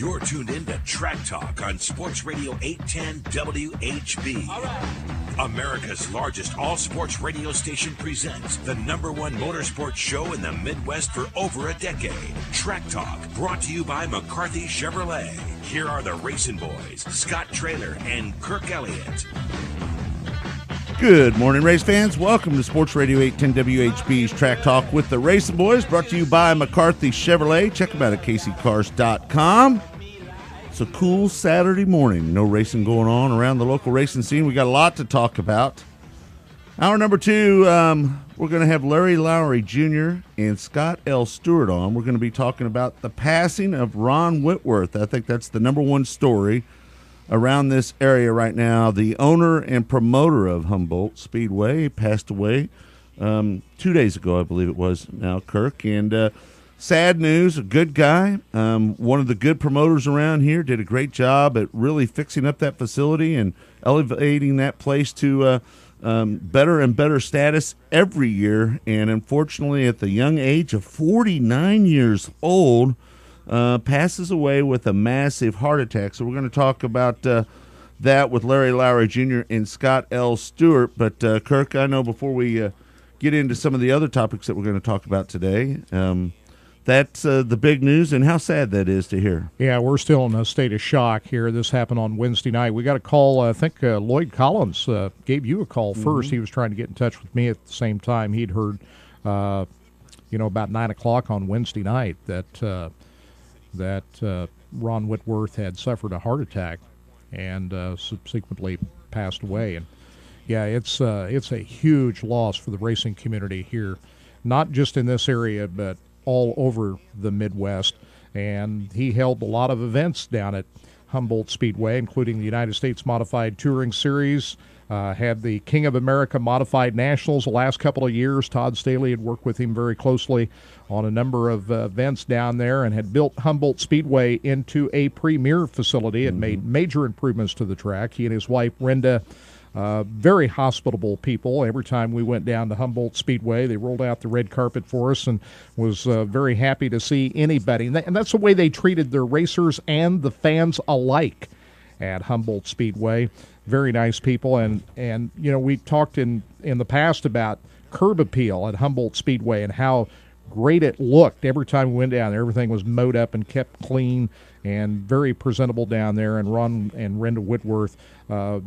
You're tuned in to Track Talk on Sports Radio 810 WHB. All right. America's largest all-sports radio station presents the #1 motorsports show in the Midwest for over a decade. Track Talk, brought to you by McCarthy Chevrolet. Here are the RacinBoys, Scott Traylor and Kirk Elliott. Good morning, race fans. Welcome to Sports Radio 810 WHB's Track Talk with the RacinBoys, brought to you by McCarthy Chevrolet. Check them out at kccars.com. It's a cool Saturday morning. No racing going on around the local racing scene. We got a lot to talk about. Hour number 2, we're going to have Larry Lowry Jr. and Scott L. Stewart on. We're going to be talking about the passing of Ron Whitworth. I think that's the #1 story around this area right now. The owner and promoter of Humboldt Speedway passed away 2 days ago, I believe it was now, Kirk. And sad news, a good guy, one of the good promoters around here, did a great job at really fixing up that facility and elevating that place to better and better status every year. And unfortunately, at the young age of 49 years old, passes away with a massive heart attack. So we're going to talk about that with Larry Lowry Jr. and Scott L. Stewart. But, Kirk, I know before we get into some of the other topics that we're going to talk about today, that's the big news and how sad that is to hear. Yeah, we're still in a state of shock here. This happened on Wednesday night. We got a call, I think Lloyd Collins gave you a call first. He was trying to get in touch with me at the same time. He'd heard, about 9 o'clock on Wednesday night that Ron Whitworth had suffered a heart attack and subsequently passed away. And yeah, it's a huge loss for the racing community here, not just in this area, but all over the Midwest. And he held a lot of events down at Humboldt Speedway, including the United States Modified Touring Series, had the King of America Modified Nationals the last couple of years. Todd Staley had worked with him very closely on a number of events down there and had built Humboldt Speedway into a premier facility and made major improvements to the track. He and his wife, Brenda, very hospitable people. Every time we went down to Humboldt Speedway, they rolled out the red carpet for us and was very happy to see anybody. And that's the way they treated their racers and the fans alike at Humboldt Speedway. Very nice people. And we talked in the past about curb appeal at Humboldt Speedway and how great it looked every time we went down there. Everything was mowed up and kept clean and very presentable down there. And Ron and Brenda Whitworth,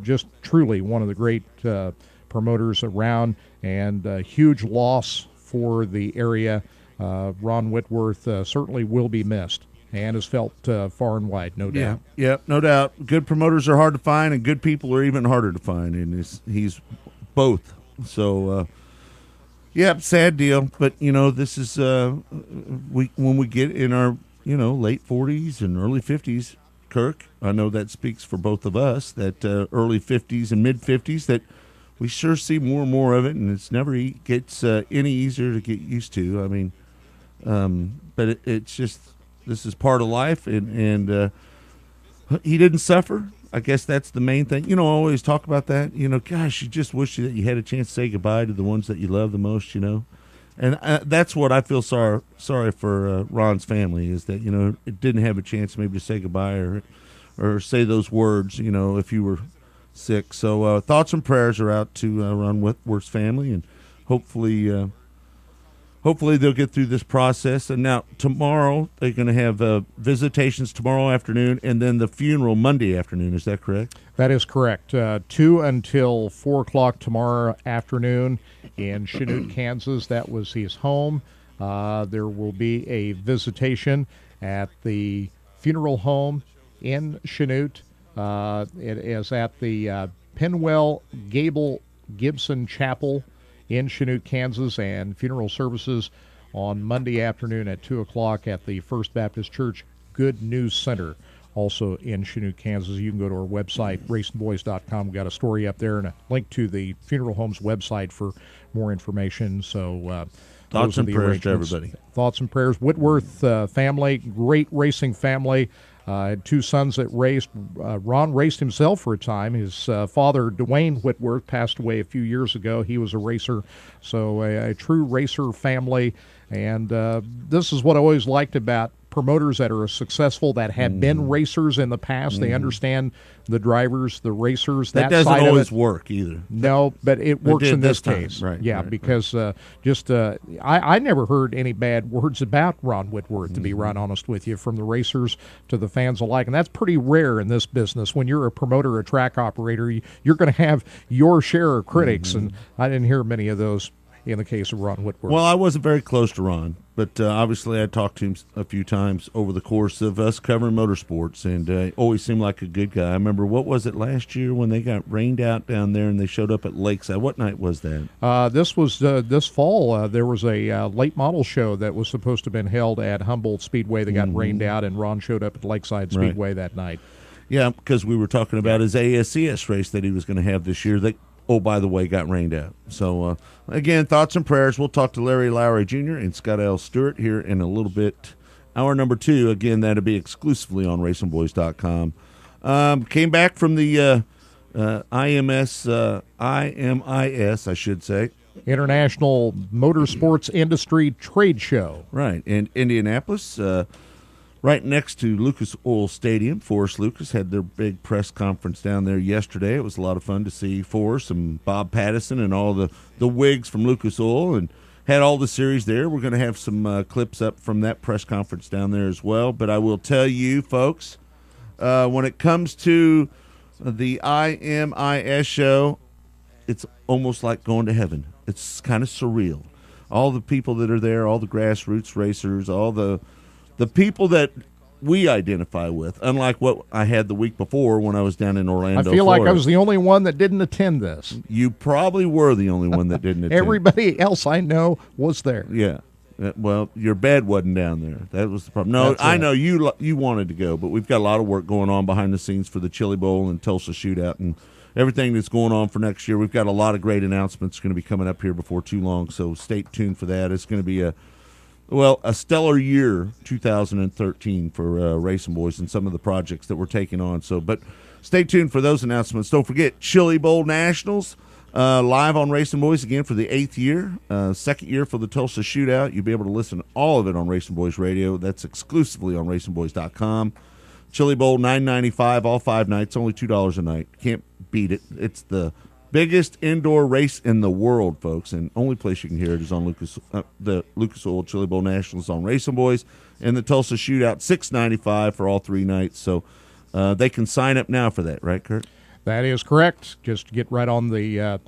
just truly one of the great promoters around, and a huge loss for the area. Ron Whitworth certainly will be missed and is felt far and wide, no doubt. Yeah, no doubt. Good promoters are hard to find, and good people are even harder to find, and he's both. So, sad deal. But, this is when we get in our, late 40s and early 50s, Kirk, I know that speaks for both of us, that early 50s and mid-50s, that we sure see more and more of it, and it's never gets any easier to get used to. I mean, but it's just, this is part of life, and he didn't suffer. I guess that's the main thing. I always talk about that. Gosh, you just wish that you had a chance to say goodbye to the ones that you love the most, And that's what I feel sorry for Ron's family, is that, it didn't have a chance maybe to say goodbye or say those words, if you were sick. So thoughts and prayers are out to Ron Whitworth's family, and hopefully they'll get through this process. And now tomorrow they're going to have visitations tomorrow afternoon, and then the funeral Monday afternoon. Is that correct? That is correct. 2 until 4 o'clock tomorrow afternoon in Chanute, Kansas. That was his home. There will be a visitation at the funeral home in Chanute. It is at the Penwell Gable Gibson Chapel in Chanute, Kansas, and funeral services on Monday afternoon at 2 o'clock at the First Baptist Church Good News Center, also in Chanute, Kansas. You can go to our website, RacinBoys.com. We've got a story up there and a link to the funeral home's website for more information. So thoughts and prayers to everybody. Thoughts and prayers. Whitworth family, great racing family. Had 2 sons that raced. Ron raced himself for a time. His father, Dwayne Whitworth, passed away a few years ago. He was a racer, so a true racer family. And this is what I always liked about promoters that are successful that have been racers in the past. They understand the drivers, the racers. That doesn't always work either. No, but it works in this case. Right, yeah, right, because I never heard any bad words about Ron Whitworth, to be right honest with you, from the racers to the fans alike. And that's pretty rare in this business. When you're a promoter, a track operator, you're going to have your share of critics, and I didn't hear many of those in the case of Ron Whitworth. Well, I wasn't very close to Ron, but obviously I talked to him a few times over the course of us covering motorsports, and always seemed like a good guy. I remember, what was it last year when they got rained out down there and they showed up at Lakeside? What night was that? This was this fall. There was a late model show that was supposed to have been held at Humboldt Speedway that got rained out, and Ron showed up at Lakeside Speedway that night. Yeah, because we were talking about his ASCS race that he was going to have this year that, oh, by the way, got rained out. So, again, thoughts and prayers. We'll talk to Larry Lowry Jr. and Scott L. Stewart here in a little bit. Hour number 2, again, that'll be exclusively on RacinBoys.com. Came back from the IMIS, I should say. International Motorsports Industry Trade Show. Right, in Indianapolis. Right next to Lucas Oil Stadium. Forrest Lucas had their big press conference down there yesterday. It was a lot of fun to see Forrest and Bob Pattison and all the wigs from Lucas Oil, and had all the series there. We're going to have some clips up from that press conference down there as well. But I will tell you, folks, when it comes to the IMIS show, it's almost like going to heaven. It's kind of surreal. All the people that are there, all the grassroots racers, all the people that we identify with, unlike what I had the week before when I was down in Orlando, I feel Florida. like I was the only one that didn't attend this. You probably were the only one that didn't attend. Everybody else I know was there. Yeah. Well, your bed wasn't down there. That was the problem. No, I know you wanted to go, but we've got a lot of work going on behind the scenes for the Chili Bowl and Tulsa Shootout and everything that's going on for next year. We've got a lot of great announcements going to be coming up here before too long, so stay tuned for that. It's going to be a stellar year, 2013 for RacinBoys and some of the projects that we're taking on. So, but stay tuned for those announcements. Don't forget, Chili Bowl Nationals live on RacinBoys again for the 8th year, 2nd year for the Tulsa Shootout. You'll be able to listen to all of it on RacinBoys Radio. That's exclusively on RacinBoys.com. Chili Bowl, $9.95 all 5 nights, only $2 a night. Can't beat it. It's the biggest indoor race in the world, folks, and only place you can hear it is on the Lucas Oil Chili Bowl Nationals on RacinBoys, and the Tulsa Shootout, $6.95 for all 3 nights. So they can sign up now for that, right, Kurt? That is correct. Just get right on the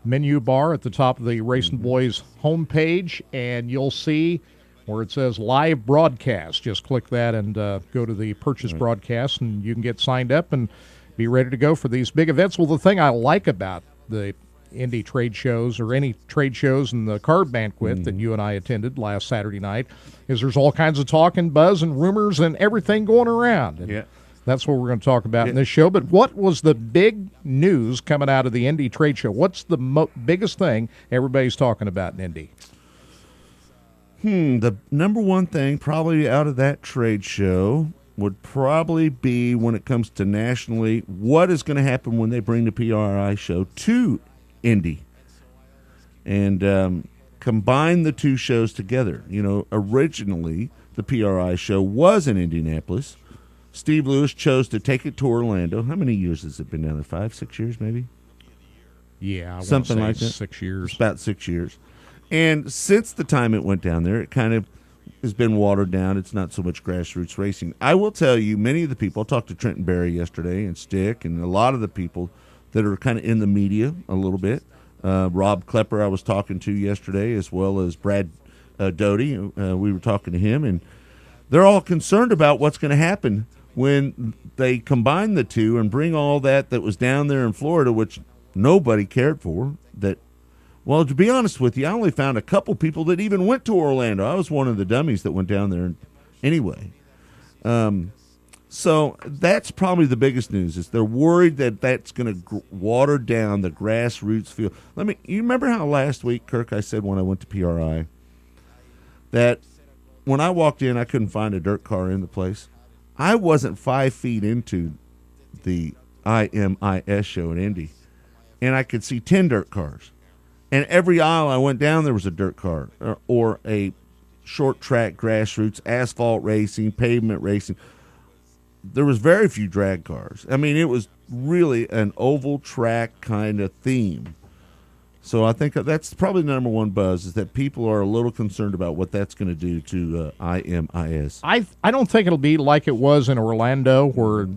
menu bar at the top of the RacinBoys homepage, and you'll see where it says live broadcast. Just click that and go to the purchase broadcast, and you can get signed up and be ready to go for these big events. Well, the thing I like about the Indy trade shows or any trade shows and the car banquet that you and I attended last Saturday night is there's all kinds of talk and buzz and rumors and everything going around. And that's what we're going to talk about in this show. But what was the big news coming out of the Indy trade show? What's the biggest thing everybody's talking about in Indy? The number one thing probably out of that trade show would probably be, when it comes to nationally, what is going to happen when they bring the PRI show to Indy and combine the two shows together. You know, originally the PRI show was in Indianapolis. Steve Lewis chose to take it to Orlando. How many years has it been down there? 5, 6 years maybe? Yeah, something like that. 6 years. About 6 years. And since the time it went down there, it kind of has been watered down. It's not so much grassroots racing. I will tell you, many of the people, I talked to Trenton Berry yesterday and Stick, and a lot of the people that are kind of in the media a little bit. Rob Klepper I was talking to yesterday, as well as Brad Doty. We were talking to him, and they're all concerned about what's going to happen when they combine the two and bring all that was down there in Florida, which nobody cared for. Well, to be honest with you, I only found a couple people that even went to Orlando. I was one of the dummies that went down there anyway. So that's probably the biggest news, is they're worried that that's going to water down the grassroots feel. You remember how last week, Kirk, I said when I went to PRI that when I walked in, I couldn't find a dirt car in the place? I wasn't 5 feet into the IMIS show in Indy, and I could see 10 dirt cars. And every aisle I went down, there was a dirt car or a short track grassroots, asphalt racing, pavement racing. There was very few drag cars. I mean, it was really an oval track kind of theme. So I think that's probably the number one buzz, is that people are a little concerned about what that's going to do to IMIS. I don't think it'll be like it was in Orlando, where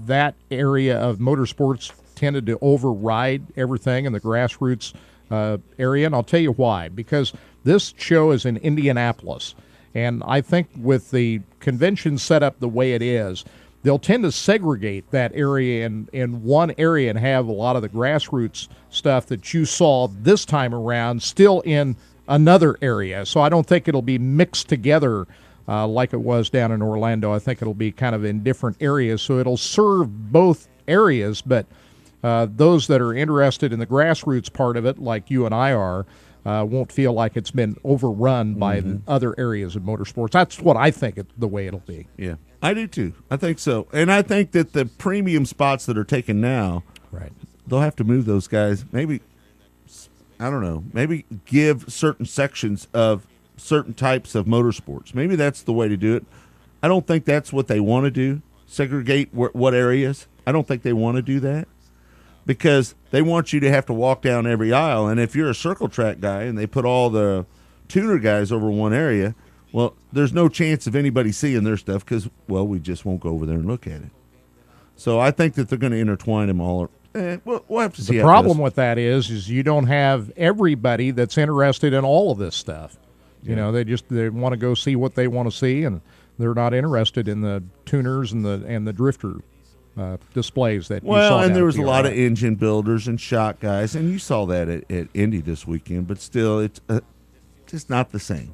that area of motorsports tended to override everything in the grassroots area, and I'll tell you why. Because this show is in Indianapolis, and I think with the convention set up the way it is, they'll tend to segregate that area in one area and have a lot of the grassroots stuff that you saw this time around still in another area. So I don't think it'll be mixed together like it was down in Orlando. I think it'll be kind of in different areas. So it'll serve both areas, but those that are interested in the grassroots part of it, like you and I are, won't feel like it's been overrun by the other areas of motorsports. That's what I think the way it'll be. Yeah, I do too. I think so. And I think that the premium spots that are taken now, right, they'll have to move those guys. Maybe, I don't know, maybe give certain sections of certain types of motorsports. Maybe that's the way to do it. I don't think that's what they want to do, segregate what areas. I don't think they want to do that, because they want you to have to walk down every aisle. And if you're a circle track guy and they put all the tuner guys over one area, well, there's no chance of anybody seeing their stuff because, well, we just won't go over there and look at it. So I think that they're going to intertwine them all. We'll have to see. The problem with that is you don't have everybody that's interested in all of this stuff. You know, they want to go see what they want to see, and they're not interested in the tuners and the drifter displays that you saw. Well, and there was a a lot of engine builders and shot guys, and you saw that at Indy this weekend. But still, it's just not the same.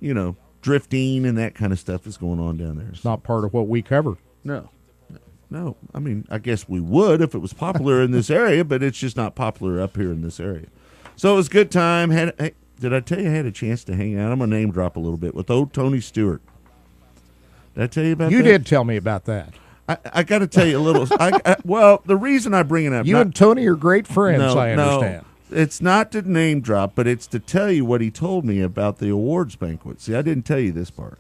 You know, drifting and that kind of stuff is going on down there. It's not part of what we cover. No. I mean, I guess we would if it was popular in this area, but it's just not popular up here in this area. So it was a good time. Did I tell you I had a chance to hang out? I'm going to name drop a little bit with old Tony Stewart. Did I tell you about that? You did tell me about that. I got to tell you a little. Well, the reason I bring it up. You and Tony are great friends, I understand. No, it's not to name drop, but it's to tell you what he told me about the awards banquet. See, I didn't tell you this part.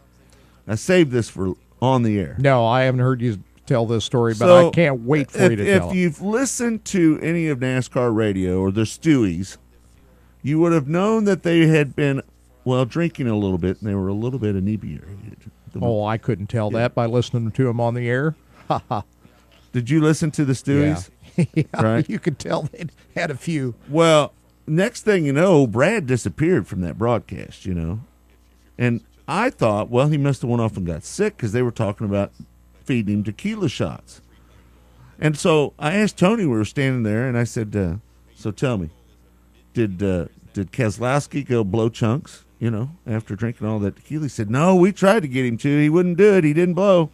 I saved this for on the air. No, I haven't heard you tell this story, but I can't wait for you to tell it. If you've listened to any of NASCAR radio or the Stewies, you would have known that they had been, drinking a little bit, and they were a little bit inebriated. Oh, I couldn't tell that by listening to him on the air. Did you listen to the Stewies? Yeah, right? You could tell they had a few. Well, next thing you know, Brad disappeared from that broadcast, And I thought, well, he must have went off and got sick because they were talking about feeding him tequila shots. And so I asked Tony, we were standing there, and I said, so tell me, did Keselowski go blow chunks, after drinking all that tequila? He said, no, we tried to get him to. He wouldn't do it. He didn't blow.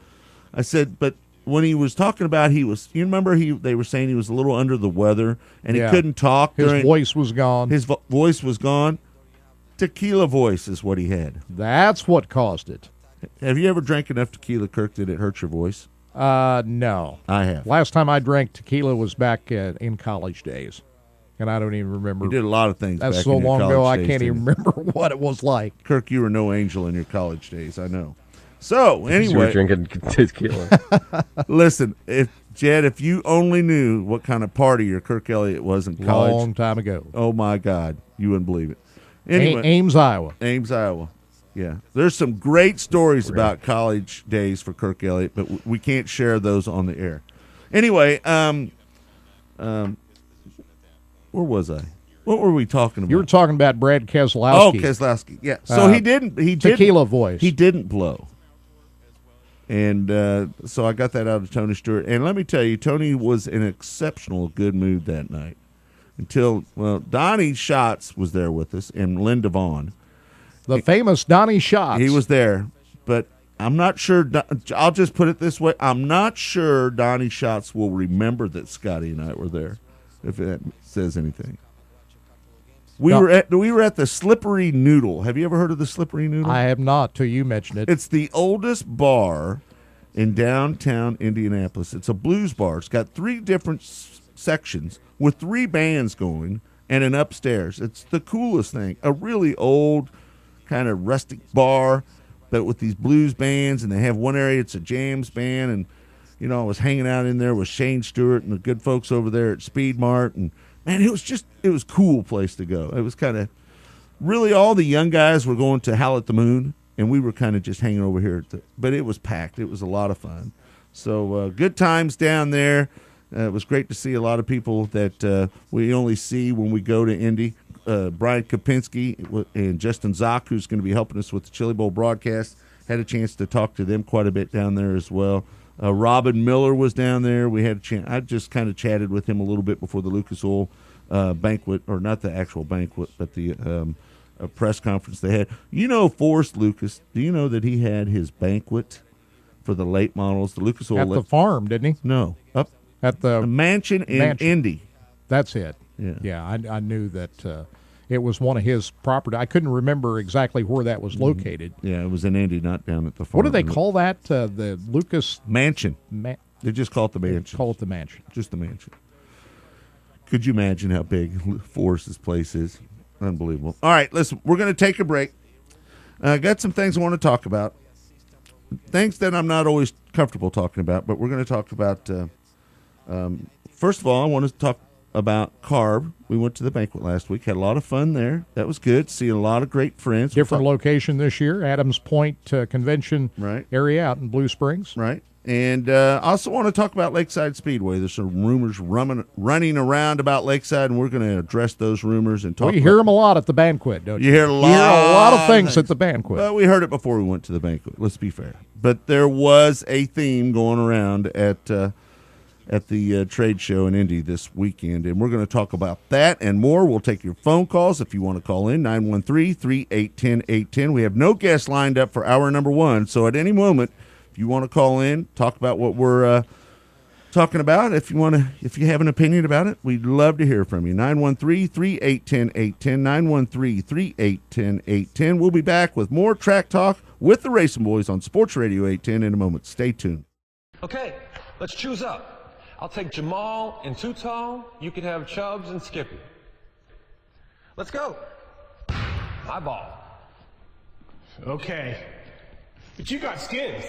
I said, but when he was talking about you remember they were saying he was a little under the weather and he couldn't talk. His voice was gone. His voice was gone. Tequila voice is what he had. That's what caused it. Have you ever drank enough tequila, Kirk, that it hurt your voice? No. I have. Last time I drank tequila was back in college days, and I don't even remember. You did a lot of things That's back so in your long ago, I days, can't even remember what it was like. Kirk, you were no angel in your college days, I know. So, anyway. You were drinking tequila. Listen, if you only knew what kind of party your Kirk Elliott was in college. Long time ago. Oh, my God. You wouldn't believe it. Anyway, Ames, Iowa. Ames, Iowa. Yeah. There's some great stories about college days for Kirk Elliott, but we can't share those on the air. Anyway, where was I? What were we talking about? You were talking about Brad Keselowski. Oh, Keselowski. Yeah. So he didn't tequila voice. He didn't blow. And so I got that out of Tony Stewart. And let me tell you, Tony was in exceptional good mood that night. Until, Donnie Schatz was there with us and Linda Vaughn. The famous Donnie Schatz. He was there. But I'm not sure, I'll just put it this way. I'm not sure Donnie Schatz will remember that Scotty and I were there, if that says anything. We were at the Slippery Noodle. Have you ever heard of the Slippery Noodle? I have not till you mentioned it. It's the oldest bar in downtown Indianapolis. It's a blues bar. It's got 3 different sections with 3 bands going and an upstairs. It's the coolest thing. A really old kind of rustic bar, but with these blues bands, and they have one area it's a jams band, and I was hanging out in there with Shane Stewart and the good folks over there at Speed Mart, and man, it was a cool place to go. It was kind of really all the young guys were going to Howl at the Moon, and we were kind of just hanging over here. But it was packed. It was a lot of fun. So good times down there. It was great to see a lot of people that we only see when we go to Indy. Brian Kopinski and Justin Zock, who's going to be helping us with the Chili Bowl broadcast, had a chance to talk to them quite a bit down there as well. Robin Miller was down there. We had a chance. I just kind of chatted with him a little bit before the Lucas Oil banquet, or not the actual banquet, but the press conference they had. Forrest Lucas, do you know that he had his banquet for the late models, the Lucas Oil? At the farm, didn't he? No, up at the mansion in Indy. That's it. Yeah, I knew that it was one of his property. I couldn't remember exactly where that was located. Yeah, it was in Indy, not down at the farm. What do they call that? The Lucas Mansion. They just call it the mansion. Call it the mansion. Just the mansion. Could you imagine how big Forrest's place is? Unbelievable. All right, listen, we're going to take a break. Got some things I want to talk about. Things that I'm not always comfortable talking about, but we're going to talk about, first of all, I want to talk about Carb. We went to the banquet last week, had a lot of fun there. That was good, seeing a lot of great friends. Different location this year, Adams Point Convention area out in Blue Springs. Right. And I also want to talk about Lakeside Speedway. There's some rumors running around about Lakeside, and we're going to address those rumors and talk. Well, you hear them a lot at the banquet, don't you? You hear a lot of things at the banquet. Well, we heard it before we went to the banquet. Let's be fair. But there was a theme going around at the trade show in Indy this weekend, and we're going to talk about that and more. We'll take your phone calls if you want to call in, 913-381-810. We have no guests lined up for hour number one, so at any moment, if you want to call in, talk about what we're talking about, if you have an opinion about it, we'd love to hear from you. 913-381-810, 913-381-810. We'll be back with more track talk with the RacinBoys on Sports Radio 810 in a moment. Stay tuned. Okay, let's choose up. I'll take Jamal and Tutal. You can have Chubbs and Skippy. Let's go. Eyeball. Okay. But you got skins.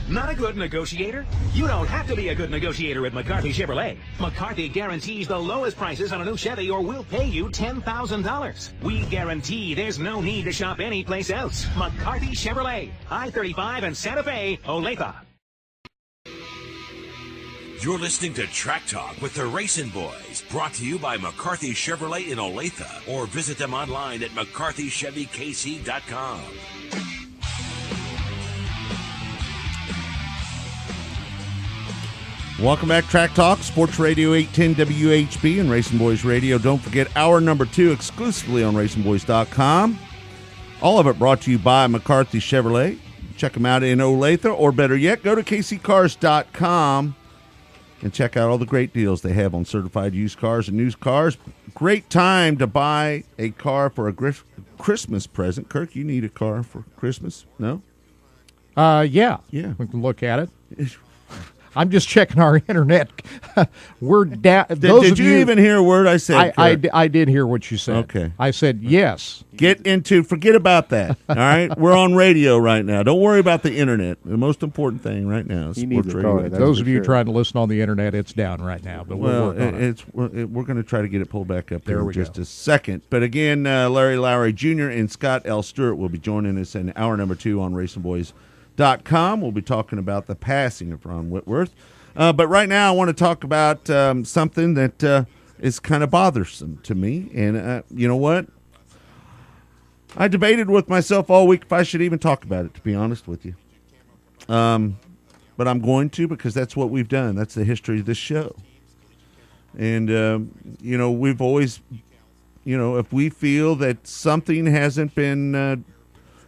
Not a good negotiator? You don't have to be a good negotiator at McCarthy Chevrolet. McCarthy guarantees the lowest prices on a new Chevy, or we'll pay you $10,000. We guarantee there's no need to shop anyplace else. McCarthy Chevrolet, I-35 and Santa Fe, Olathe. You're listening to Track Talk with the RacinBoys, brought to you by McCarthy Chevrolet in Olathe, or visit them online at McCarthyChevyKC.com. Welcome back, Track Talk, Sports Radio 810 WHB and RacinBoys Radio. Don't forget hour number 2 exclusively on RacinBoys.com. All of it brought to you by McCarthy Chevrolet. Check them out in Olathe, or better yet, go to KCCars.com and check out all the great deals they have on certified used cars and new cars. Great time to buy a car for a Christmas present. Kirk, you need a car for Christmas? No? Yeah. We can look at it. I'm just checking our internet. We're down. Did you even hear a word I said? I did hear what you said. Okay. I said yes. Forget about that. All right? We're on radio right now. Don't worry about the internet. The most important thing right now is Sports Radio. Those of you trying to listen on the internet, it's down right now. But we're going to try to get it pulled back up there in just a second. But again, Larry Lowry Jr. and Scott L. Stewart will be joining us in hour number 2 on RacinBoys.com. We'll be talking about the passing of Ron Whitworth. But right now I want to talk about something that is kind of bothersome to me. And you know what? I debated with myself all week if I should even talk about it, to be honest with you. But I'm going to, because that's what we've done. That's the history of this show. And, we've always, if we feel that something hasn't been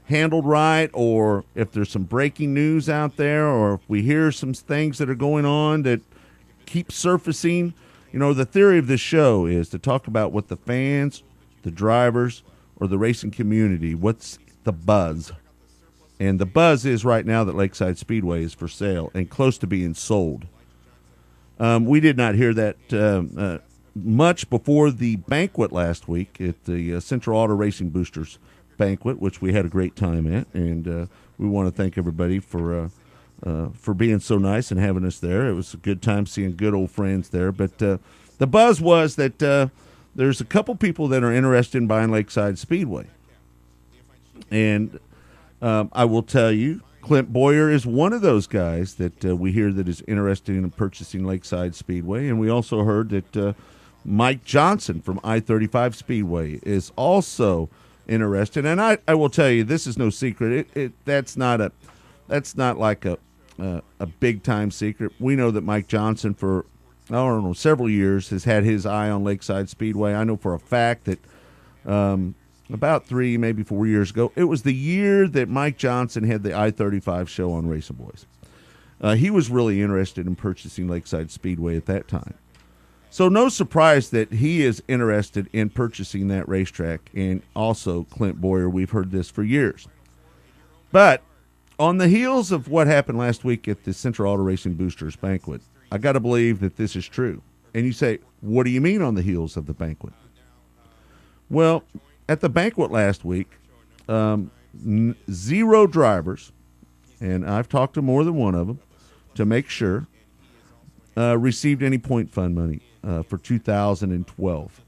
handled right, or if there's some breaking news out there, or if we hear some things that are going on that keep surfacing, the theory of this show is to talk about what the fans, the drivers, or the racing community, what's the buzz. And the buzz is right now that Lakeside Speedway is for sale and close to being sold. We did not hear that much before the banquet last week at the Central Auto Racing Boosters banquet, which we had a great time at, and we want to thank everybody for being so nice and having us there. It was a good time seeing good old friends there. But the buzz was that there's a couple people that are interested in buying Lakeside Speedway. And I will tell you, Clint Boyer is one of those guys that we hear that is interested in purchasing Lakeside Speedway. And we also heard that Mike Johnson from I-35 Speedway is also interested. And I will tell you, this is no secret. That's not like a big-time secret. We know that Mike Johnson for, I don't know, several years has had his eye on Lakeside Speedway. I know for a fact that about 3, maybe 4 years ago, it was the year that Mike Johnson had the I-35 show on RacinBoys. He was really interested in purchasing Lakeside Speedway at that time. So no surprise that he is interested in purchasing that racetrack, and also Clint Boyer. We've heard this for years. But on the heels of what happened last week at the Central Auto Racing Boosters banquet, I got to believe that this is true. And you say, what do you mean on the heels of the banquet? Well, at the banquet last week, 0 drivers, and I've talked to more than one of them to make sure, received any point fund money for 2012.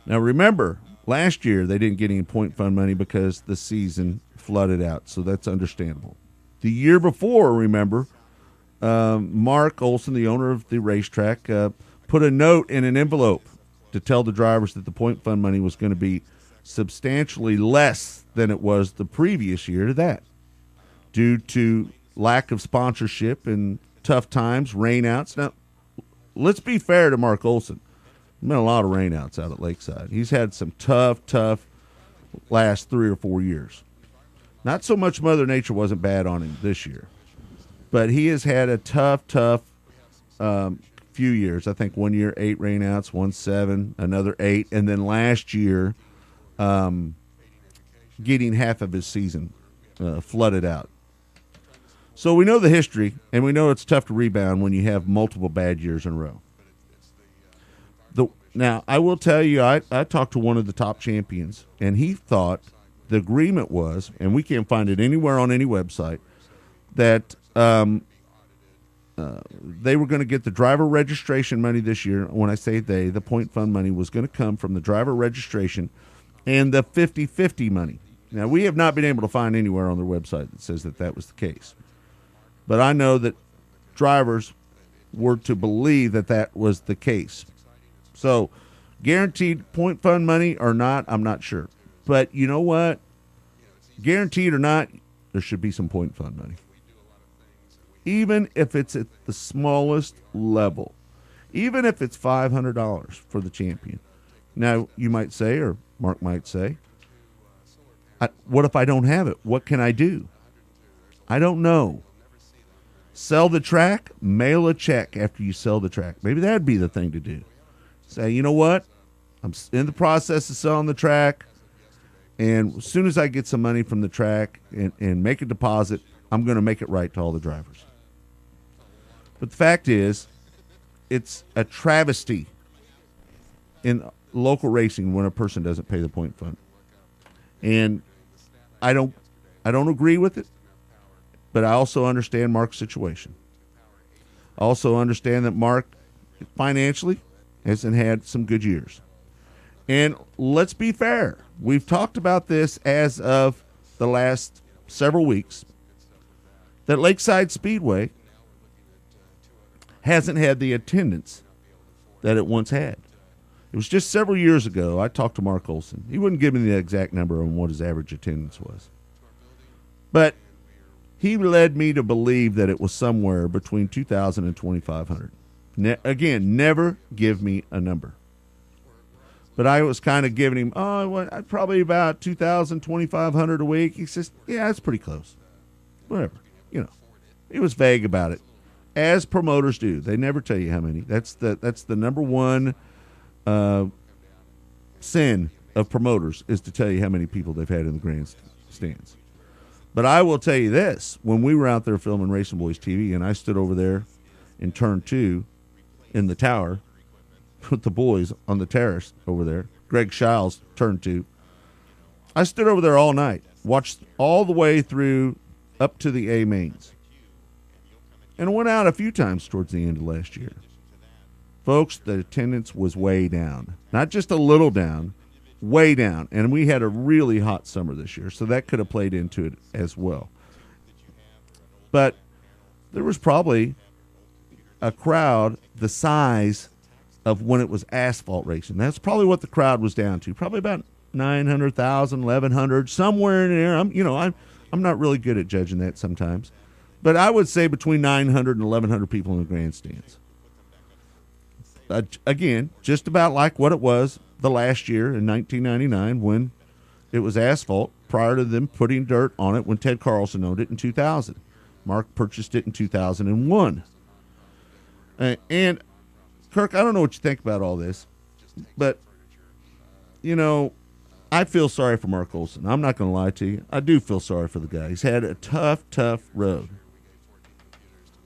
Now, remember, last year they didn't get any point fund money because the season flooded out, so that's understandable. The year before, remember, Mark Olson, the owner of the racetrack, put a note in an envelope to tell the drivers that the point fund money was going to be substantially less than it was the previous year to that, due to lack of sponsorship and tough times, rainouts. Now, let's be fair to Mark Olson. There's been a lot of rainouts out at Lakeside. He's had some tough last 3 or 4 years. Not so much Mother Nature wasn't bad on him this year, but he has had a tough few years. I think 1 year 8 rainouts, 1 7, another 8, and then last year getting half of his season flooded out. So we know the history, and we know it's tough to rebound when you have multiple bad years in a row. Now, I will tell you, I talked to one of the top champions, and he thought the agreement was, and we can't find it anywhere on any website, that they were going to get the driver registration money this year. When I say they, the point fund money was going to come from the driver registration and the 50-50 money. Now, we have not been able to find anywhere on their website that says that that was the case. But I know that drivers were to believe that that was the case. So, guaranteed point fund money or not, I'm not sure. But you know what? Guaranteed or not, there should be some point fund money. Even if it's at the smallest level. Even if it's $500 for the champion. Now, you might say, or Mark might say, what if I don't have it? What can I do? I don't know. Sell the track, mail a check after you sell the track. Maybe that'd be the thing to do. Say, you know what? I'm in the process of selling the track, and as soon as I get some money from the track and make a deposit, I'm going to make it right to all the drivers. But the fact is, it's a travesty in local racing when a person doesn't pay the point fund. And I don't agree with it, but I also understand Mark's situation. I also understand that Mark financially hasn't had some good years. And let's be fair. We've talked about this as of the last several weeks, that Lakeside Speedway hasn't had the attendance that it once had. It was just several years ago, I talked to Mark Olson. He wouldn't give me the exact number on what his average attendance was. But he led me to believe that it was somewhere between 2,000 and 2,500. Again, never give me a number. But I was kind of giving him, probably about 2,000, 2,500 a week. He says, yeah, that's pretty close. Whatever. He was vague about it, as promoters do. They never tell you how many. That's the number one sin of promoters, is to tell you how many people they've had in the grandstands. But I will tell you this. When we were out there filming RacinBoys TV, and I stood over there in turn 2 in the tower with the boys on the terrace over there, Greg Shiles, turn 2, I stood over there all night, watched all the way through up to the A mains, and went out a few times towards the end of last year. Folks, the attendance was way down. Not just a little down, way down. And we had a really hot summer this year, so that could have played into it as well. But there was probably a crowd the size of when it was asphalt racing. That's probably what the crowd was down to. Probably about 900,000, 1,100, somewhere in there. I'm not really good at judging that sometimes. But I would say between 900 and 1,100 people in the grandstands. Again, just about like what it was the last year in 1999 when it was asphalt prior to them putting dirt on it when Ted Carlson owned it in 2000. Mark purchased it in 2001. And, Kirk, I don't know what you think about all this, but, I feel sorry for Mark Olson. I'm not going to lie to you. I do feel sorry for the guy. He's had a tough road.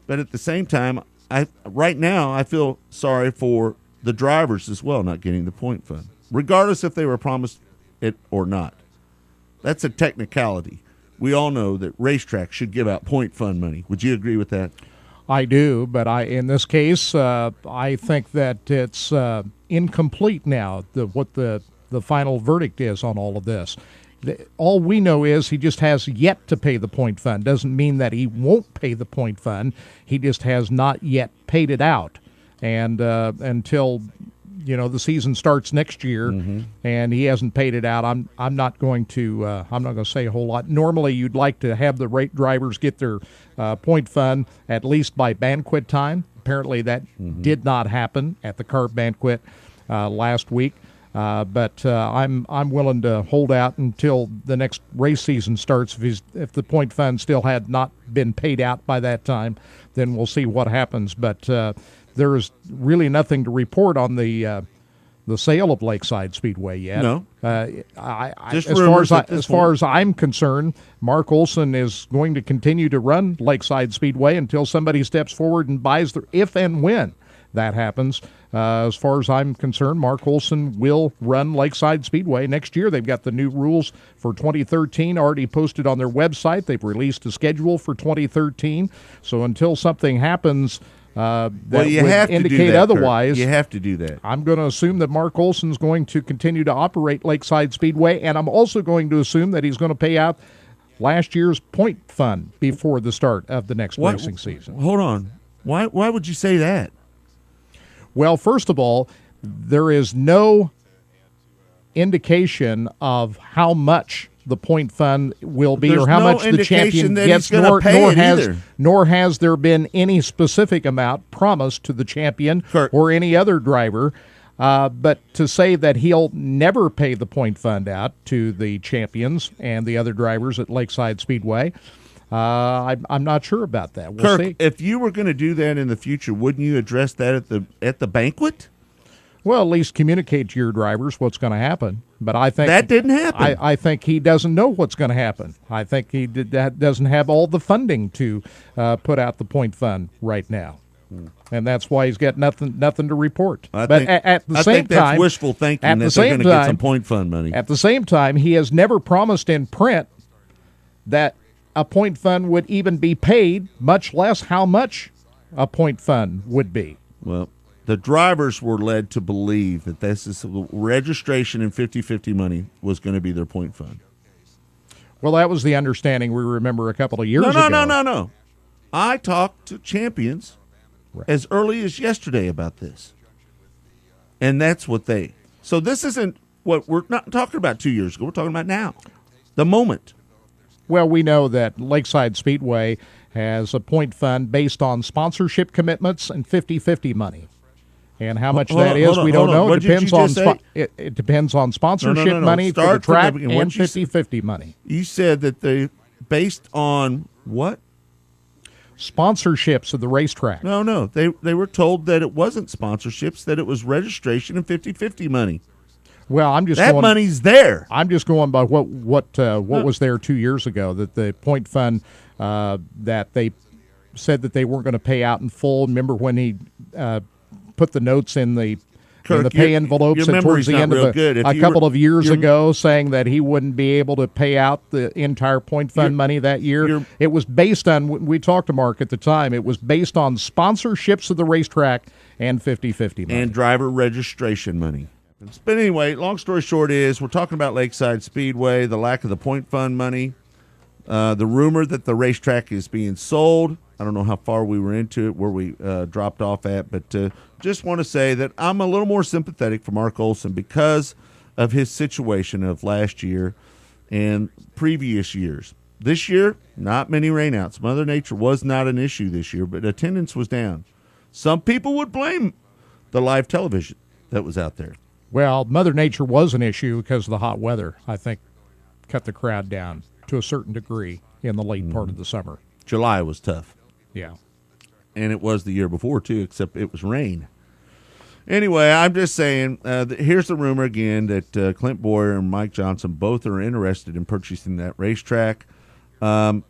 But at the same time, right now I feel sorry for the drivers as well not getting the point fund, regardless if they were promised it or not. That's a technicality. We all know that racetracks should give out point fund money. Would you agree with that? I do, but in this case, I think that it's incomplete now, what the final verdict is on all of this. All we know is he just has yet to pay the point fund. Doesn't mean that he won't pay the point fund. He just has not yet paid it out. And until the season starts next year, and he hasn't paid it out, I'm not going to say a whole lot. Normally, you'd like to have the rate drivers get their point fund at least by banquet time. Apparently, that did not happen at the CART banquet last week. But I'm willing to hold out until the next race season starts. If the point fund still had not been paid out by that time, then we'll see what happens. But there is really nothing to report on the sale of Lakeside Speedway yet. No. As far as I'm concerned, Mark Olson is going to continue to run Lakeside Speedway until somebody steps forward and buys if and when that happens. As far as I'm concerned, Mark Olson will run Lakeside Speedway next year. They've got the new rules for 2013 already posted on their website. They've released a schedule for 2013. So until something happens that would indicate otherwise, Kurt. You have to do that. I'm going to assume that Mark Olson's going to continue to operate Lakeside Speedway, and I'm also going to assume that he's going to pay out last year's point fund before the start of the next racing season. Hold on. Why would you say that? Well, first of all, there is no indication of how much the point fund will be or how much the champion gets, nor has there been any specific amount promised to the champion or any other driver. But to say that he'll never pay the point fund out to the champions and the other drivers at Lakeside Speedway, I'm not sure about that. We'll see. If you were going to do that in the future, wouldn't you address that at the banquet? Well, at least communicate to your drivers what's going to happen. But I think that didn't happen. I think he doesn't know what's going to happen. I think he doesn't have all the funding to put out the point fund right now. And that's why he's got nothing to report. I think that's wishful thinking that they're going to get some point fund money. At the same time, he has never promised in print that a point fund would even be paid, much less how much a point fund would be. Well, the drivers were led to believe that this is registration and 50-50 money was going to be their point fund. Well, that was the understanding we remember a couple of years ago. No. I talked to champions as early as yesterday about this. And that's what So this isn't what we're not talking about 2 years ago. We're talking about now, the moment. Well, we know that Lakeside Speedway has a point fund based on sponsorship commitments and 50-50 money. And how much that is, we don't know. It depends on sponsorship money for the track and 50-50 money. You said that they based on what? Sponsorships of the racetrack. No. They were told that it wasn't sponsorships, that it was registration and 50-50 money. Well, money's there. I'm just going by what was there 2 years ago, that the point fund that they said that they weren't going to pay out in full. Remember when he put the notes in the Kirk, in the pay envelopes your and towards memory's the not end of real good. a couple of years ago, saying that he wouldn't be able to pay out the entire point fund money that year. It was based on, we talked to Mark at the time, it was based on sponsorships of the racetrack and 50-50 money. And driver registration money. But anyway, long story short is we're talking about Lakeside Speedway, the lack of the point fund money, the rumor that the racetrack is being sold. I don't know how far we were into it, where we dropped off at, but just want to say that I'm a little more sympathetic for Mark Olson because of his situation of last year and previous years. This year, not many rainouts. Mother Nature was not an issue this year, but attendance was down. Some people would blame the live television that was out there. Well, Mother Nature was an issue because of the hot weather, I think, cut the crowd down to a certain degree in the late part of the summer. July was tough. Yeah. And it was the year before, too, except it was rain. Anyway, I'm just saying, here's the rumor again that Clint Boyer and Mike Johnson both are interested in purchasing that racetrack. Maybe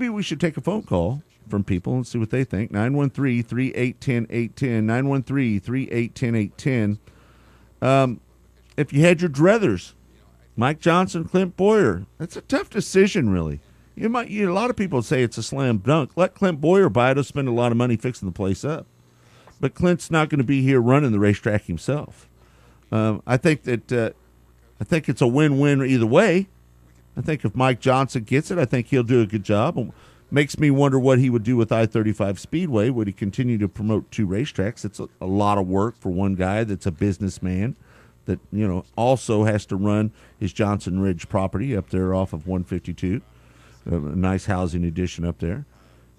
we should take a phone call from people and see what they think. 913-381-810, 913-381-810. If you had your druthers, Mike Johnson, Clint Boyer, that's a tough decision, really. A lot of people say it's a slam dunk. Let Clint Boyer buy it. He'll spend a lot of money fixing the place up. But Clint's not going to be here running the racetrack himself. I think it's a win-win either way. I think if Mike Johnson gets it, I think he'll do a good job. Makes me wonder what he would do with I-35 Speedway. Would he continue to promote two racetracks? It's a lot of work for one guy that's a businessman that also has to run his Johnson Ridge property up there off of 152. A nice housing addition up there.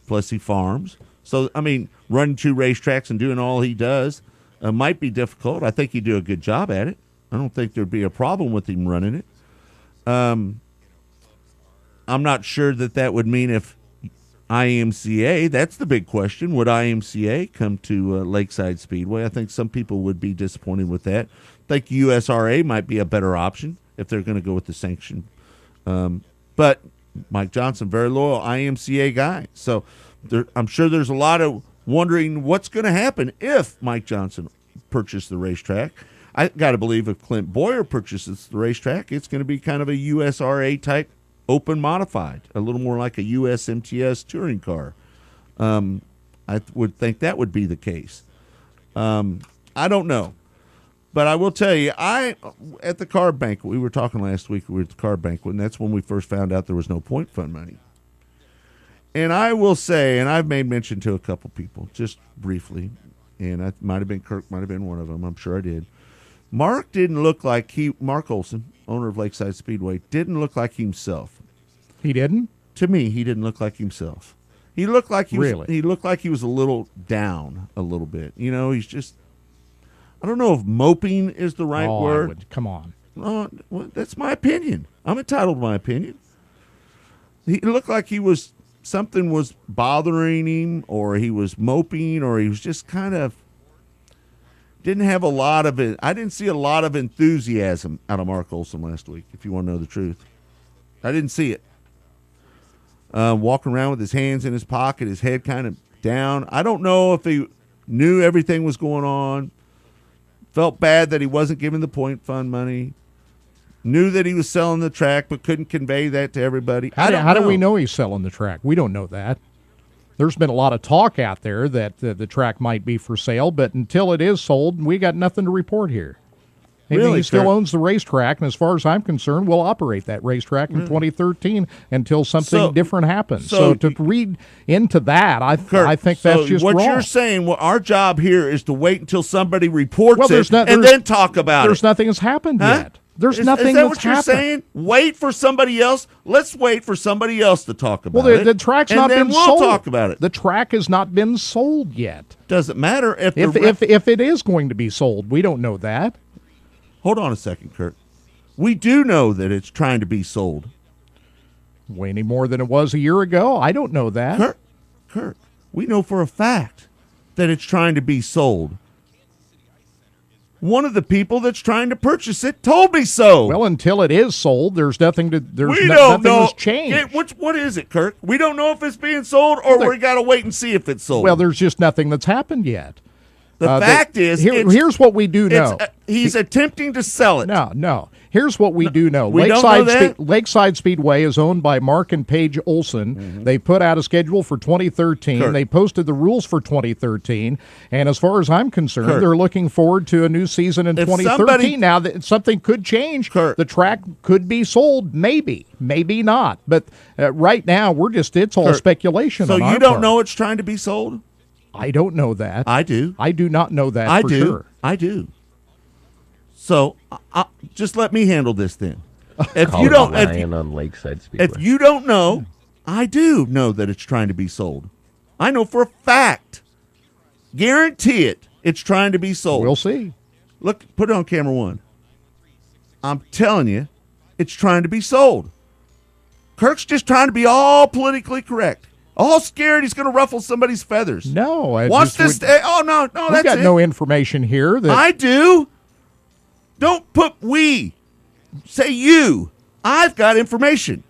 Plus he farms. So, running two racetracks and doing all he does might be difficult. I think he'd do a good job at it. I don't think there'd be a problem with him running it. I'm not sure that would mean if IMCA, that's the big question. Would IMCA come to Lakeside Speedway? I think some people would be disappointed with that. I think USRA might be a better option if they're going to go with the sanction. But Mike Johnson, very loyal IMCA guy. So I'm sure there's a lot of wondering what's going to happen if Mike Johnson purchased the racetrack. I got to believe if Clint Boyer purchases the racetrack, it's going to be kind of a USRA type open modified, a little more like a USMTS touring car. I would think that would be the case. I don't know. But I will tell you, at the car banquet, we were talking last week, we were at the car banquet, and that's when we first found out there was no point fund money. And I will say, and I've made mention to a couple people, just briefly, and I might have been Kirk, might have been one of them, I'm sure I did. Mark Olson, owner of Lakeside Speedway, didn't look like himself. He didn't? To me, he didn't look like himself. He looked like he really? He looked like he was a little down a little bit. He's just, I don't know if moping is the right word. Come on. Well, that's my opinion. I'm entitled to my opinion. He looked like something was bothering him, or he was moping, or he was just kind of didn't have a lot of it. I didn't see a lot of enthusiasm out of Mark Olson last week, if you want to know the truth. I didn't see it. Walking around with his hands in his pocket, his head kind of down. I don't know if he knew everything was going on. Felt bad that he wasn't giving the point fund money. Knew that he was selling the track, but couldn't convey that to everybody. How do we know he's selling the track? We don't know that. There's been a lot of talk out there that the track might be for sale, but until it is sold, we got nothing to report here. He still owns the racetrack, and as far as I'm concerned, we'll operate that racetrack in 2013 until something different happens. So to read into that, I think that's just wrong. What you're saying, our job here is to wait until somebody reports and then talk about it. There's nothing that's happened yet. There's nothing that's happened. Is that what you're saying? Wait for somebody else? Let's wait for somebody else to talk about it. Well, the track's not been sold. And then we'll talk about it. The track has not been sold yet. Doesn't matter if it is going to be sold. We don't know that. Hold on a second, Kurt. We do know that it's trying to be sold. Way any more than it was a year ago? I don't know that. Kurt, we know for a fact that it's trying to be sold. One of the people that's trying to purchase it told me so. Well, until it is sold, there's nothing to. We don't know. Has changed. What is it, Kirk? We don't know if it's being sold, or we got to wait and see if it's sold. Well, there's just nothing that's happened yet. The fact is, here's what we do know. He's attempting to sell it. No. Here's what we do know. We don't know that? Lakeside Speedway is owned by Mark and Paige Olson. Mm-hmm. They put out a schedule for 2013. Kurt. They posted the rules for 2013. And as far as I'm concerned, Kurt. they're looking forward to a new season in 2013. Now, that something could change. Kurt. The track could be sold. Maybe not. But right now, it's all Kurt. speculation. So on you our don't part. know it's trying to be sold? I don't know that. I do. I do not know that for sure. I do. So just let me handle this then. If Call you it don't, Ryan on Lakeside Speedway. if you don't know, I do know that it's trying to be sold. I know for a fact. Guarantee it. It's trying to be sold. We'll see. Look, put it on camera one. I'm telling you, it's trying to be sold. Kirk's just trying to be all politically correct. All scared he's going to ruffle somebody's feathers. No. Watch this. No, We've that's got it. no information here. I do. Don't put we. Say you. I've got information.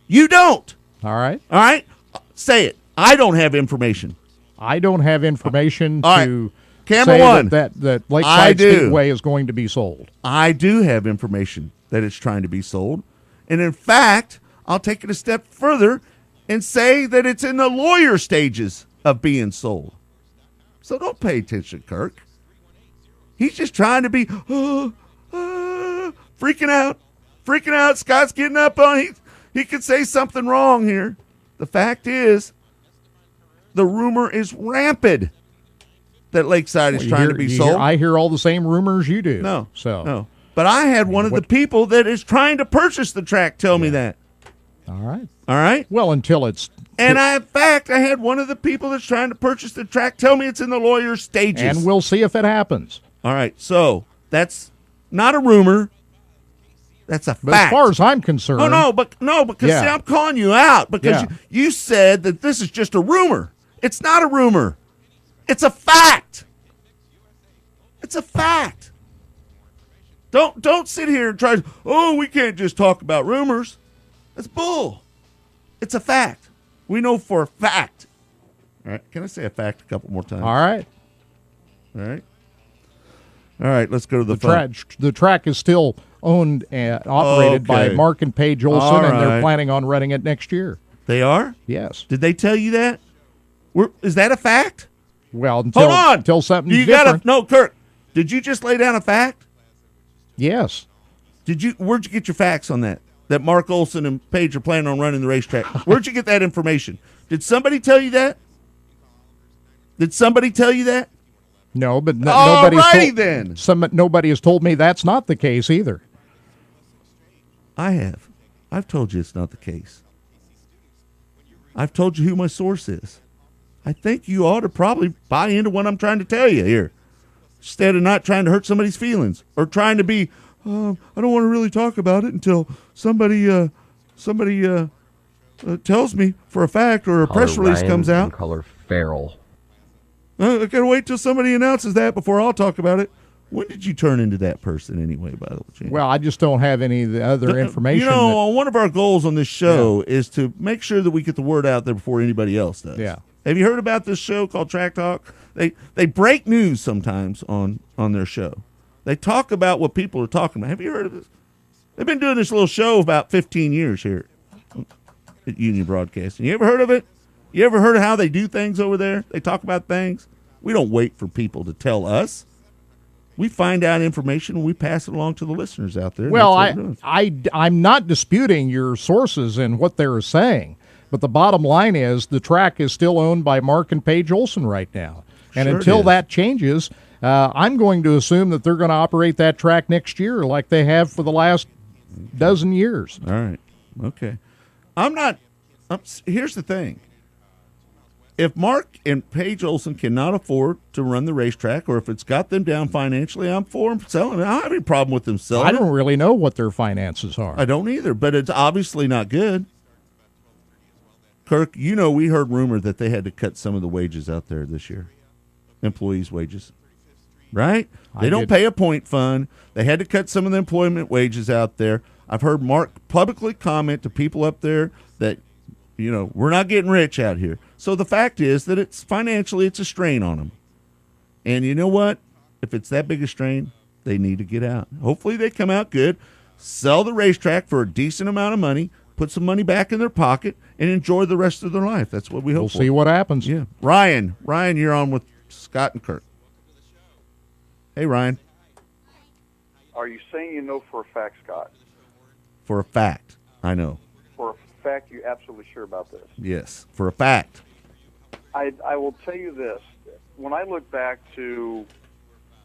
You don't. All right. All right? Say it. I don't have information. I don't have information All right. to Camera say one. that I Lakeside do. Speedway is going to be sold. I do have information that it's trying to be sold. And in fact, I'll take it a step further and say that it's in the lawyer stages of being sold. So don't pay attention, Kirk. He's just trying to be freaking out. Freaking out. Scott's getting up on he could say something wrong here. The fact is, the rumor is rampant that Lakeside is trying to be sold. I hear all the same rumors you do. No. So. But I had one of the people that is trying to purchase the track tell me that. All right. All right? Well, until it's... And in fact, I had one of the people that's trying to purchase the track tell me it's in the lawyer stages. And we'll see if it happens. All right. So that's not a rumor. That's a fact. But as far as I'm concerned... because see, I'm calling you out because you said that this is just a rumor. It's not a rumor. It's a fact. It's a fact. Don't sit here and try to, we can't just talk about rumors. That's bull. It's a fact. We know for a fact. All right. Can I say a fact a couple more times? All right. All right. All right. Let's go to the phone. The track is still owned and operated by Mark and Paige Olson, and they're planning on running it next year. They are? Yes. Did they tell you that? Is that a fact? Well, hold on. Until something's different. No, Kirk. Did you just lay down a fact? Yes. Where'd you get your facts on that? That Mark Olson and Paige are planning on running the racetrack. Where'd you get that information? Did somebody tell you that? Did somebody tell you that? No, but nobody has told me that's not the case either. I have. I've told you it's not the case. I've told you who my source is. I think you ought to probably buy into what I'm trying to tell you here, instead of not trying to hurt somebody's feelings or trying to be, I don't want to really talk about it until somebody tells me for a fact or a press release comes out. Call her Feral. I gotta wait till somebody announces that before I'll talk about it. When did you turn into that person anyway, by the way? Well, I just don't have any of the other information. One of our goals on this show is to make sure that we get the word out there before anybody else does. Yeah. Have you heard about this show called Track Talk? They break news sometimes on their show. They talk about what people are talking about. Have you heard of this? They've been doing this little show about 15 years here at Union Broadcasting. You ever heard of it? You ever heard of how they do things over there? They talk about things. We don't wait for people to tell us. We find out information and we pass it along to the listeners out there. Well, I'm not disputing your sources and what they're saying, but the bottom line is the track is still owned by Mark and Paige Olson right now. And until that changes, I'm going to assume that they're going to operate that track next year like they have for the last dozen years. All right. Okay. Here's the thing. If Mark and Paige Olson cannot afford to run the racetrack, or if it's got them down financially, I'm for them selling it. I don't have any problem with them selling it. I don't really know what their finances are. I don't either, but it's obviously not good. Kirk, we heard rumor that they had to cut some of the wages out there this year, employees' wages, right? They don't pay a point fund. They had to cut some of the employment wages out there. I've heard Mark publicly comment to people up there that, we're not getting rich out here. So the fact is that it's a strain on them. And you know what? If it's that big a strain, they need to get out. Hopefully they come out good, sell the racetrack for a decent amount of money, put some money back in their pocket, and enjoy the rest of their life. That's what we hope for. We'll see what happens. Yeah. Ryan, you're on with Scott and Kirk. Hey, Ryan. Are you saying you know for a fact, Scott? For a fact, I know. For a fact, you're absolutely sure about this? Yes, for a fact. I will tell you this. When I look back to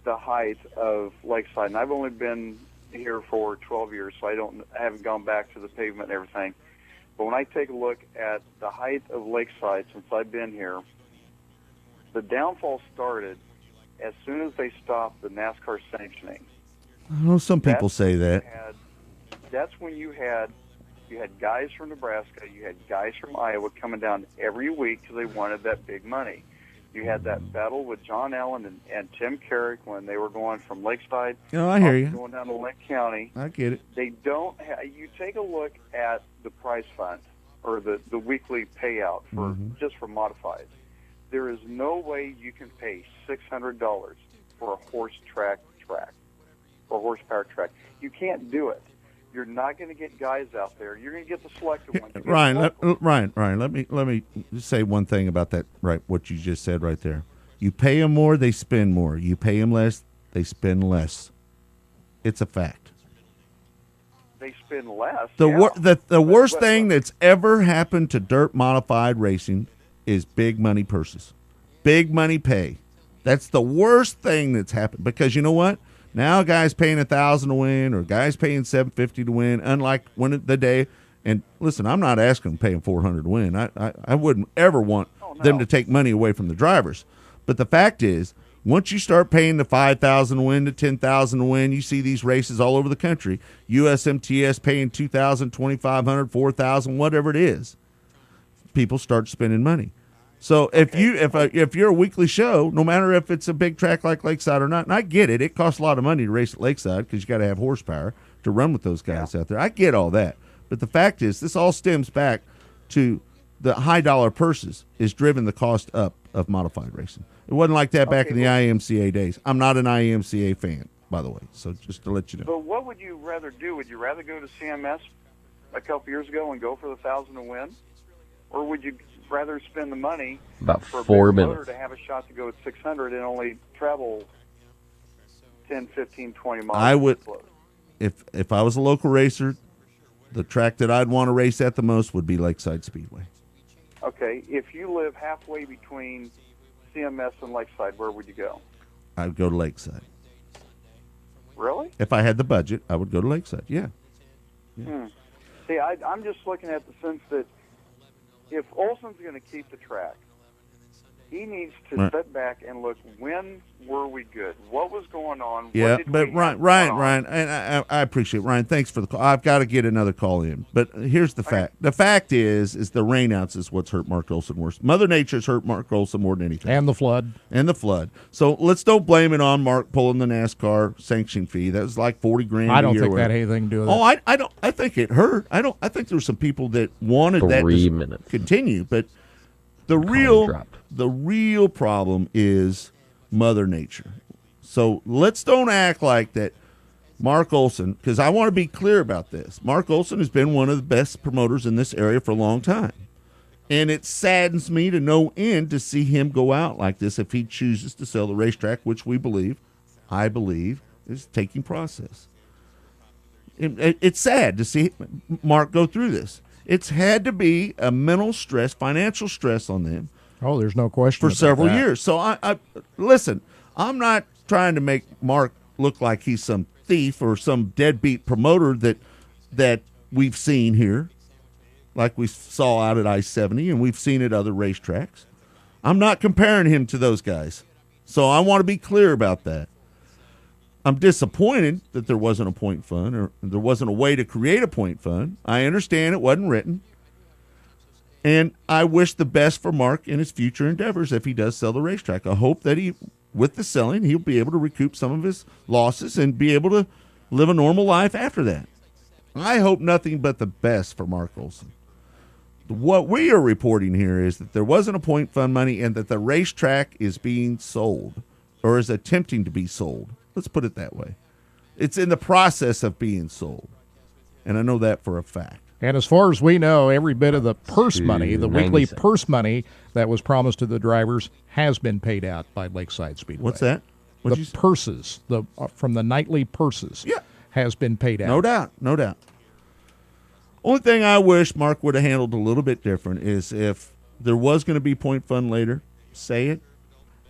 the height of Lakeside, and I've only been here for 12 years, so I haven't gone back to the pavement and everything. But when I take a look at the height of Lakeside since I've been here, the downfall started as soon as they stopped the NASCAR sanctioning. I know some people say that. That's when you had guys from Nebraska, you had guys from Iowa coming down every week because they wanted that big money. You had that battle with John Allen and Tim Carrick when they were going from Lakeside. I hear you. Going down to Lake County. I get it. They don't. You take a look at the prize fund or the weekly payout for just for modifieds. There is no way you can pay $600 for a horsepower track. You can't do it. You're not going to get guys out there. You're going to get the selected ones. Ryan, let me say one thing about that. Right, what you just said right there. You pay them more, they spend more. You pay them less, they spend less. It's a fact. They spend less. The worst thing that's ever happened to dirt modified racing is big money purses, big money pay. That's the worst thing that's happened because you know what? Now a guy's paying $1,000 to win, or a guy's paying $750 to win. Unlike when the day, and listen, I'm not asking them paying $400 to win. I wouldn't ever want them to take money away from the drivers. But the fact is, once you start paying the $5,000 to win, to $10,000 to win, you see these races all over the country. USMTS paying $2,000, $2,500, $4,000, whatever it is. People start spending money. So if you're a weekly show, no matter if it's a big track like Lakeside or not, and I get it, it costs a lot of money to race at Lakeside because you got to have horsepower to run with those guys out there. I get all that, but the fact is, this all stems back to the high dollar purses is driven the cost up of modified racing. It wasn't like that back in the IMCA days. I'm not an IMCA fan, by the way, so just to let you know. But what would you rather do? Would you rather go to CMS a couple years ago and go for the 1,000 to win, or would you rather spend the money about for 4 a minutes motor to have a shot to go at 600 and only travel 10, 15, 20 miles? I would, if I was a local racer, the track that I'd want to race at the most would be Lakeside Speedway. Okay, if you live halfway between CMS and Lakeside, where would you go? I'd go to Lakeside. Really? If I had the budget, I would go to Lakeside, yeah. See, I'm just looking at the sense that if Olson's going to keep the track, he needs to sit back and look, when were we good? What was going on? Yeah, but Ryan, and I appreciate it. Ryan, thanks for the call. I've got to get another call in. But here's the fact. The fact is the rainouts is what's hurt Mark Olson worse. Mother Nature's hurt Mark Olson more than anything. And the flood. So let's don't blame it on Mark pulling the NASCAR sanction fee. That was like $40,000 I don't think that had anything to do with it. Oh, I don't. I think it hurt. I think there were some people that wanted that to continue, but the real problem is Mother Nature. So let's don't act like that Mark Olson, because I want to be clear about this. Mark Olson has been one of the best promoters in this area for a long time. And it saddens me to no end to see him go out like this if he chooses to sell the racetrack, which I believe, is taking process. It's sad to see Mark go through this. It's had to be a mental stress, financial stress on them. Oh, there's no question for about several that. years. So I listen. I'm not trying to make Mark look like he's some thief or some deadbeat promoter that we've seen here, like we saw out at I-70 and we've seen at other racetracks. I'm not comparing him to those guys. So I want to be clear about that. I'm disappointed that there wasn't a point fund or there wasn't a way to create a point fund. I understand it wasn't written. And I wish the best for Mark in his future endeavors if he does sell the racetrack. I hope that with the selling, he'll be able to recoup some of his losses and be able to live a normal life after that. I hope nothing but the best for Mark Olson. What we are reporting here is that there wasn't a point fund money and that the racetrack is being sold. or is attempting to be sold. Let's put it that way. It's in the process of being sold, and I know that for a fact. And as far as we know, every bit of the purse money, the weekly $0.90. purse money that was promised to the drivers, has been paid out by Lakeside Speedway. What's that? What'd you The say? purses, from the nightly purses, has been paid out. No doubt, no doubt. Only thing I wish Mark would have handled a little bit different is if there was going to be point fund later, say it.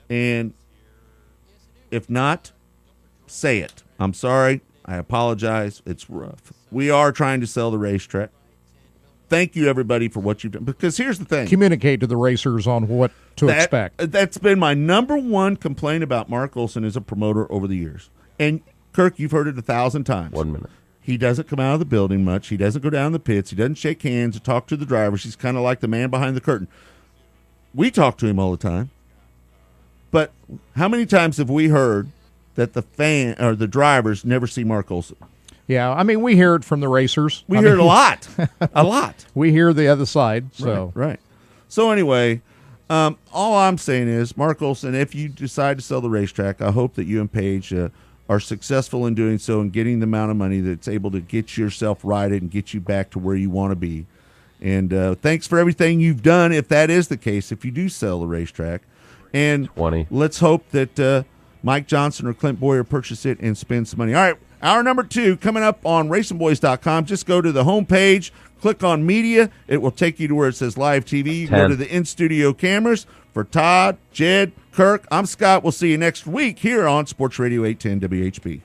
And if not, say it. I'm sorry. I apologize. It's rough. We are trying to sell the racetrack. Thank you, everybody, for what you've done. Because here's the thing. Communicate to the racers on what to expect. That's been my number one complaint about Mark Olson as a promoter over the years. And, Kirk, you've heard it 1,000 times. 1 minute. He doesn't come out of the building much. He doesn't go down the pits. He doesn't shake hands or talk to the drivers. He's kind of like the man behind the curtain. We talk to him all the time. But how many times have we heard that the drivers never see Mark Olson? Yeah, I mean, we hear it from the racers. We hear it a lot. A lot. We hear the other side. So Right. So anyway, all I'm saying is, Mark Olson, if you decide to sell the racetrack, I hope that you and Paige are successful in doing so and getting the amount of money that's able to get yourself righted and get you back to where you want to be. And thanks for everything you've done, if that is the case, if you do sell the racetrack. And 20. Let's hope that Mike Johnson or Clint Boyer purchase it and spend some money. All right, hour number 2 coming up on RacinBoys.com. Just go to the homepage, click on media. It will take you to where it says live TV. You can go to the in-studio cameras. For Todd, Jed, Kirk, I'm Scott. We'll see you next week here on Sports Radio 810 WHB.